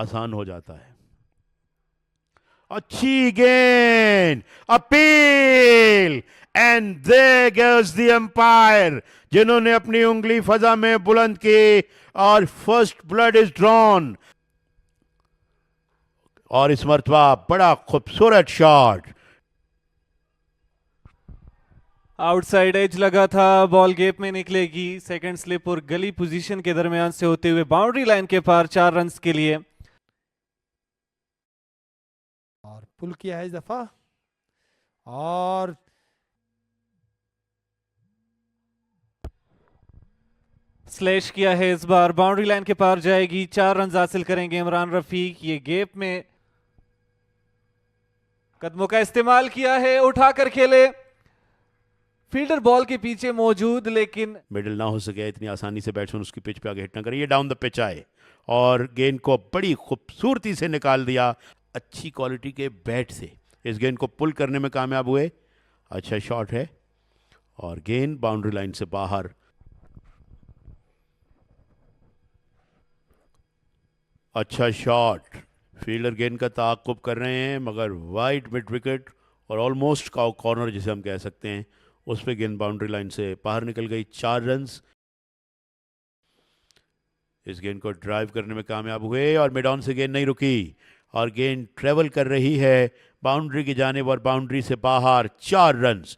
आसान हो जाता है। अच्छी गेंद, appeal, and there goes the umpire, जिन्होंने अपनी उंगली फजा में बुलंद की और फर्स्ट ब्लड इज ड्रॉन। और इस मरतबा बड़ा खूबसूरत शॉट, आउटसाइड एज लगा था, बॉल गेप में निकलेगी। सेकंड स्लिप और गली पोजीशन के दरमियान से होते हुए बाउंड्री लाइन के पार 4 रन्स के लिए। और पुल किया है इस दफा, और स्लैश किया है इस बार, बाउंड्री लाइन के पार जाएगी। 4 रन हासिल करेंगे इमरान रफीक। ये गेप में कदमों का इस्तेमाल किया है, उठाकर खेले, फील्डर बॉल के पीछे मौजूद, लेकिन मिडिल ना हो सके इतनी आसानी से बैट्समैन उसकी पिच पे आगे हिट ना करे। ये डाउन द पिच आए और गेंद को बड़ी खूबसूरती से निकाल दिया, अच्छी क्वालिटी के बैट से इस गेंद को पुल करने में कामयाब हुए। अच्छा शॉट है और गेंद बाउंड्री लाइन से बाहर। अच्छा शॉट, फील्डर गेंद का ताक़ुब कर रहे हैं मगर वाइड मिड विकेट और ऑलमोस्ट कॉर्नर जिसे हम कह सकते हैं, उस पर गेंद बाउंड्री लाइन से बाहर निकल गई। 4 रन्स इस गेंद को ड्राइव करने में कामयाब हुए और मिड ऑन से गेंद नहीं रुकी और गेंद ट्रेवल कर रही है बाउंड्री की जानिब और बाउंड्री से बाहर। 4 रन्स।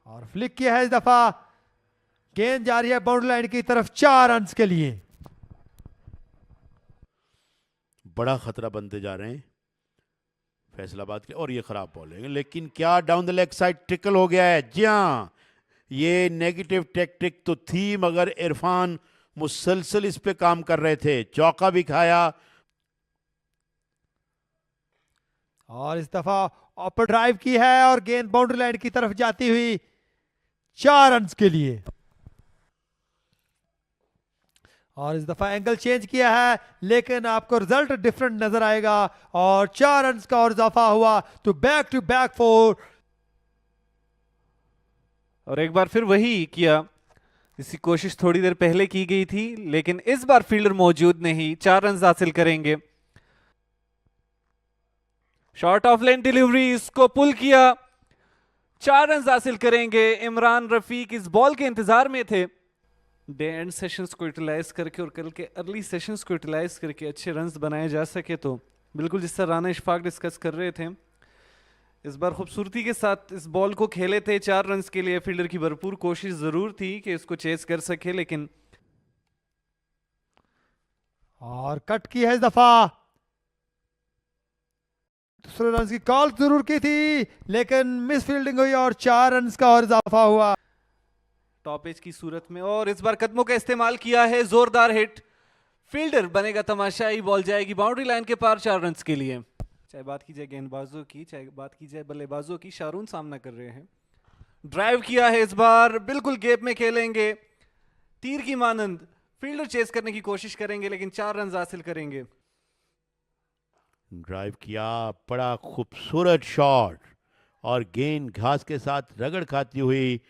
और फ्लिक किया है इस दफा, गेंद जा रही है बाउंड्री लाइन की तरफ 4 रन के लिए। बड़ा खतरा बनते जा रहे हैं फैसलाबाद के, और ये खराब बॉलिंग, लेकिन क्या down the leg side trickle हो गया है। जी हाँ, ये नेगेटिव टैक्टिक तो थी मगर इरफान मुसलसल इस पे काम कर रहे थे, चौका भी खाया। और इस दफा अपर ड्राइव की है और गेंद बाउंड्री लाइन की तरफ जाती हुई 4 रन के लिए। और इस दफा एंगल चेंज किया है लेकिन आपको रिजल्ट डिफरेंट नजर आएगा और 4 रन का और इजाफा हुआ तो बैक टू बैक 4। और एक बार फिर वही किया, इसी कोशिश थोड़ी देर पहले की गई थी, लेकिन इस बार फील्डर मौजूद नहीं। 4 रन हासिल करेंगे। शॉर्ट ऑफ लेन डिलीवरी, इसको पुल किया, 4 रन हासिल करेंगे। इमरान रफीक इस बॉल के इंतजार में थे। डे एंड सेशंस को यूटिलाइज करके और कल के अर्ली सेशंस को यूटिलाइज करके अच्छे रन्स बनाए जा सके तो बिल्कुल जिस तरह राना इशफाक डिस्कस कर रहे थे, इस बार खूबसूरती के साथ इस बॉल को खेले थे। 4 रन के लिए फील्डर की भरपूर कोशिश जरूर थी कि इसको चेस कर सके, लेकिन और कट की है इस दफा, दूसरे रन की कॉल जरूर की थी लेकिन मिस फील्डिंग हुई और 4 रन का और इजाफा हुआ टॉप एज की सूरत में। और इस बार कदमों का इस्तेमाल किया है, जोरदार हिट, फील्डर बनेगा तमाशाई, बॉल जाएगी बाउंड्री लाइन के पार 4 रन के लिए। चाहे बात की जाए गेंदबाजों की, चाहे बात की जाए बल्लेबाजों की, शारून सामना कर रहे हैं। ड्राइव किया है इस बार, बिल्कुल गेप में खेलेंगे, तीर की मानंद फील्डर चेस करने की कोशिश करेंगे लेकिन 4 रन हासिल करेंगे। ड्राइव किया, बड़ा खूबसूरत शॉट और गेंद घास के साथ रगड़ खाती हुई,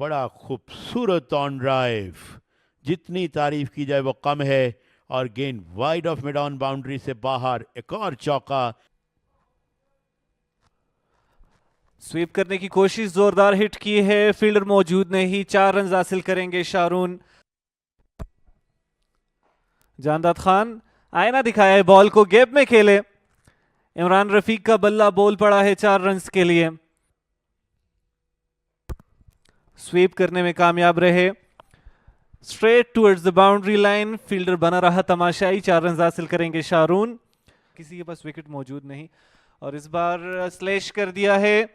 बड़ा खूबसूरत ऑन ड्राइव, जितनी तारीफ की जाए वो कम है। और गेंद wide of mid on boundary से बाहर, एक और चौका। स्वीप करने की कोशिश, जोरदार हिट की है, फील्डर मौजूद नहीं। 4 रन हासिल करेंगे शारून। जानदाद खान आईना दिखाया है, बॉल को गेप में खेले, इमरान रफीक का बल्ला बोल पड़ा है 4 रन के लिए। स्वीप करने में कामयाब रहे, straight towards the boundary line, fielder बना रहा तमाशाई। 4 रन हासिल करेंगे शारून। किसी के पास विकेट मौजूद नहीं और इस बार स्लैश कर दिया है।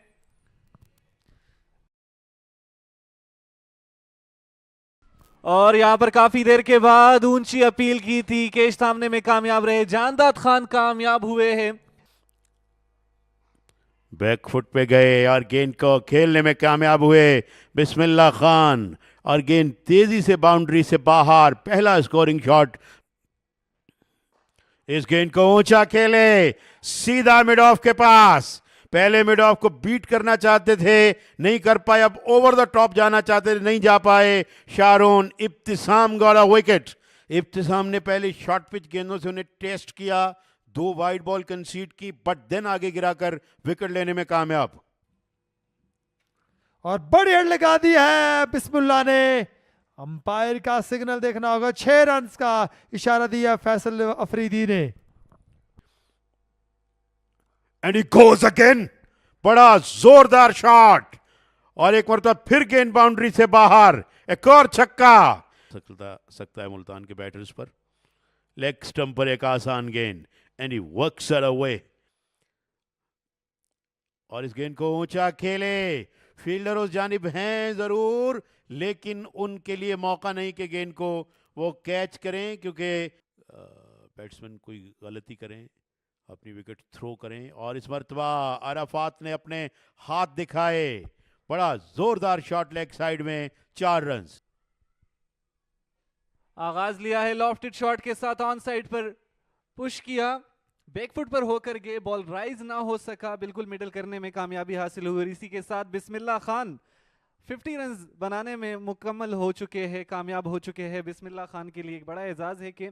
और यहां पर काफी देर के बाद ऊंची अपील की थी, कैच थामने में कामयाब रहे, जानदाद खान कामयाब हुए हैं। बैकफुट पे गए और गेंद को खेलने में कामयाब हुए बिस्मिल्लाह खान और गेंद तेजी से बाउंड्री से बाहर। पहला स्कोरिंग शॉट, इस गेंद को ऊंचा खेले, सीधा मिड ऑफ के पास, पहले मिड ऑफ को बीट करना चाहते थे, नहीं कर पाए, अब ओवर द टॉप जाना चाहते थे, नहीं जा पाए। Sharon Ibtisam got a wicket. Ibtisam ने पहले शॉर्ट पिच गेंदों से उन्हें टेस्ट किया, 2 वाइड बॉल कंसीड की, बट देन आगे गिराकर विकेट लेने में कामयाब। और बड़ी हेड लगा दी है बिस्मिल्लाह ने। अंपायर का सिग्नल देखना होगा, 6 रन्स का इशारा दिया फैसल अफरीदी ने। एंड ही गोज अगेन, बड़ा जोरदार शॉट, और एक मरतबा फिर गेंद बाउंड्री से बाहर, एक और छक्का। सकता है मुल्तान के बैटर्स पर। लेग स्टंप पर एक आसान गेंद, and he works it away, और इस गेंद को ऊंचा खेले। फील्डर उस जानिब हैं जरूर, लेकिन उनके लिए मौका नहीं कि गेंद को वो कैच करें, क्योंकि बैट्समैन कोई गलती करें, अपनी विकेट थ्रो करें। और इस मरतबा अराफात ने अपने हाथ दिखाए, बड़ा जोरदार शॉट लेग साइड में, 4 रन। आगाज लिया है लॉफ्टेड शॉट के साथ, ऑन साइड पर पुश किया, बैकफुट पर होकर गए, बॉल राइज ना हो सका, बिल्कुल मिडल करने में कामयाबी हासिल हुई। इसी के साथ बिस्मिल्लाह खान 50 रन बनाने में मुकम्मल हो चुके हैं, कामयाब हो चुके हैं। बिस्मिल्लाह खान के लिए एक बड़ा एजाज है कि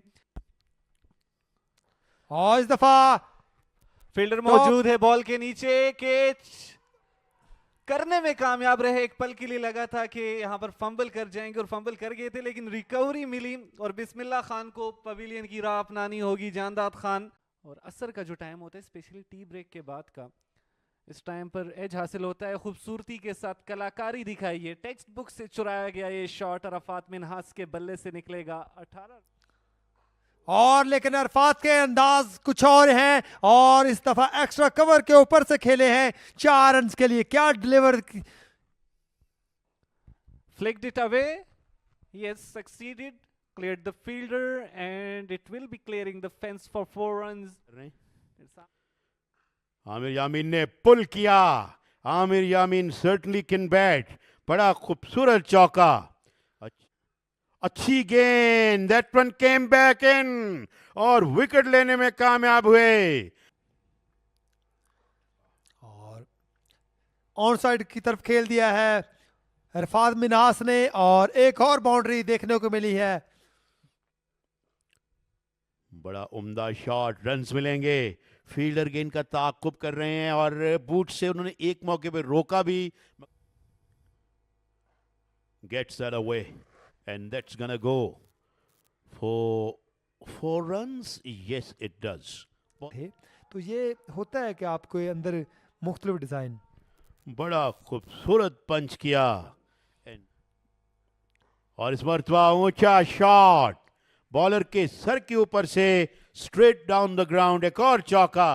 और इस दफा फील्डर मौजूद है बॉल के नीचे, कैच करने में कामयाब रहे। एक पल के लिए लगा था कि यहां पर फंबल कर जाएंगे, और फंबल कर गए थे, लेकिन रिकवरी मिली, और बिस्मिल्लाह खान को पवेलियन की राह अपनानी होगी। जानदाद खान, और असर का जो टाइम होता है स्पेशली टी ब्रेक के बाद का, इस टाइम पर एज हासिल होता है। खूबसूरती के साथ कलाकारी दिखाई है, टेक्स्ट बुक से चुराया गया ये शॉट अरफात मिन्हास के बल्ले से निकलेगा। 18 और लेकिन अरफात के अंदाज कुछ और हैं, और इस दफा एक्स्ट्रा कवर के ऊपर से खेले हैं 4 रन के लिए। क्या deliver, flicked it away, he has succeeded, cleared the fielder, and it will be clearing the fence for 4 runs. Aamir यामीन ने पुल किया, आमिर यामीन सर्टनली कैन बैट, बड़ा खूबसूरत चौका, अच्छी गेंद, that one came back in, और विकेट लेने में कामयाब हुए। और ऑन साइड की तरफ खेल दिया है अरफात मिन्हास ने, और एक और बाउंड्री देखने को मिली है। बड़ा उम्दा शॉट, रन्स मिलेंगे। फील्डर गेंद का ताकुब कर रहे हैं, और बूट से उन्होंने एक मौके पे रोका भी। Gets that away, and that's gonna go for 4 runs. Yes it does. तो ये होता है कि आपको ये अंदर मुख्तलिफ डिजाइन। बड़ा खूबसूरत पंच किया, और इस मरतबा ऊंचा शॉट, बॉलर के सर के ऊपर से स्ट्रेट डाउन द ग्राउंड, एक और चौका।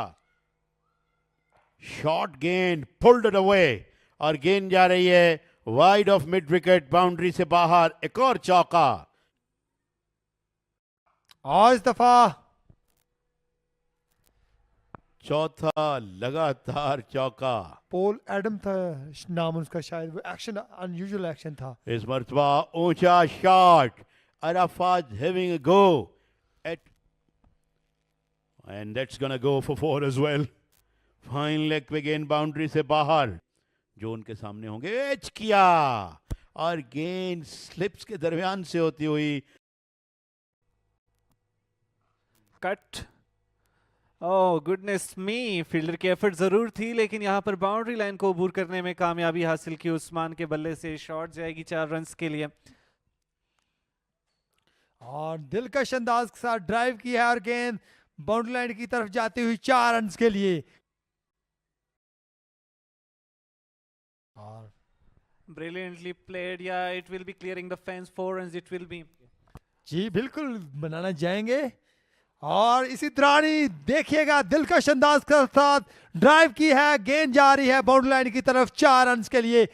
शॉट गेंद, पुल्ड इट अवे, और गेंद जा रही है wide of mid wicket, boundary से बाहर, एक और चौका। और इस दफा चौथा लगातार चौका। पोल एडम था नाम उसका, शायद वो एक्शन अनयूजुअल एक्शन था। इस मरतबा ऊंचा shot, Arafat having a go at, and that's gonna go for 4 as well. Fine leg पे गेंद बाउंड्री से बाहर, जो उनके सामने होंगे, एच किया, और गेंद स्लिप्स के दरमियान से होती हुई कट। ओह गुडनेस मी, फील्डर की एफर्ट जरूर थी, लेकिन यहां पर बाउंड्री लाइन को अबूर करने में कामयाबी हासिल की। उस्मान के बल्ले से शॉट जाएगी 4 रन के लिए। और दिलकश अंदाज के साथ ड्राइव की है, और गेंद बाउंड्री लाइन की तरफ जाती हुई 4 रन के लिए। और ब्रिलियंटली प्लेड, या it will be clearing the fence, 4 run it will be. जी बिल्कुल बनाना जाएंगे, और इसी दौरान ही देखिएगा दिलकश अंदाज के साथ ड्राइव की है, गेंद जा रही है बाउंड्री लाइन की तरफ 4 रन के लिए।